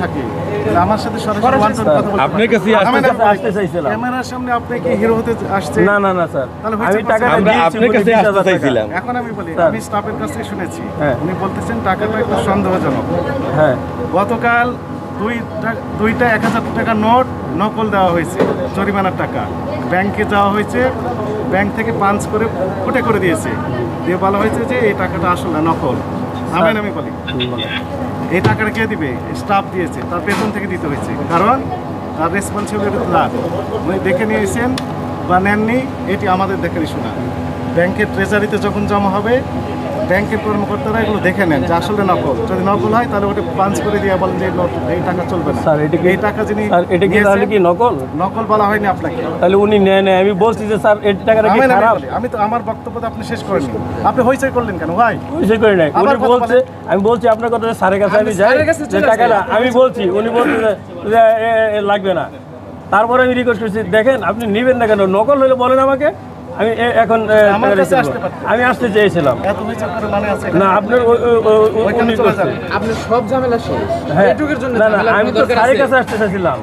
থাকি, তাহলে আমার সাথে সরাসরি ওয়ান টু কথা বলতে আপনার কাছে আসতে চাইছিলাম। ক্যামেরার সামনে আপনি কি হিরো হতে আসছে? না না না স্যার, তাহলে হয়েছে আমি টাকাটা আমরা দিয়েছি আপনার কাছে 20,000 আসতে টাকা। চাইছিলাম। এখন আমি বলি, স্যার। আমি স্টাফের কাছ থেকে শুনেছি, হ্যাঁ। উনি বলতেছেন টাকাটা একটু সন্দেহজনক। হ্যাঁ গতকাল দুইটা 1,000 টাকা নোট নকল দেওয়া হয়েছে, জরিমানার টাকা ব্যাংকে যাওয়া হয়েছে, ব্যাংক থেকে পাঞ্চ করে ফুটে করে দিয়েছে, দিয়ে বলা হয়েছে যে এই টাকাটা আসলে নকল। আমি বলি এই টাকাটা কে দিবে? স্টাফ দিয়েছে, তার বেতন থেকে দিতে হয়েছে, কারণ তার রেসপন্সিবিলিটি তার। উনি দেখে নিয়েছেন বা নেননি, এটি আমাদের দেখে শোনা। ব্যাংকের ট্রেজারিতে যখন জমা হবে, ব্যাংকের কর্মকর্তারা এগুলো দেখে নেন যে আসলে নকল। যদি নকল হয় তাহলে ওটা পাঞ্চ করে দিয়ে বলেন যে এই টাকা চলবে না। স্যার, এটা কি এই টাকা যিনি স্যার, এটা কি তাহলে কি নকল? নকল বলা হয়নি আপনাকে। তাহলে উনি নেয় নেয়, আমি বলছি যে স্যার এই টাকাটা কি খারাপ? আমি তো আমার বক্তব্য তো আপনি শেষ করেননি, আপনি হইচই করলেন কেন ভাই? বুঝতে করি নাই, আবার উনি কথা বলছে, আমি বলছি আপনার কথা স্যারের কাছে আমি যাই যে টাকাটা আমি বলছি, উনি বলছে যে লাগবে না। তারপরে আমি রিকোয়েস্ট করছি, দেখেন আপনি নেবেন না কেন, নকল হলে বলেন আমাকে, আমি এখন আমার টাকা কাছে দিতে আসতে পারবো। পারতেন। আমি আসতে চেয়েছিলাম এত হইচই করে মানে আছে না, আপনার ওইখানে উনি চলে করছে। যান। আপনি সব ঝামেলা শেষ, হ্যাঁ এটুকুর জন্য না না, ঝামেলার আমি কোনো তো দরকার স্যারের আছে? কাছে আসতে চাইছিলাম।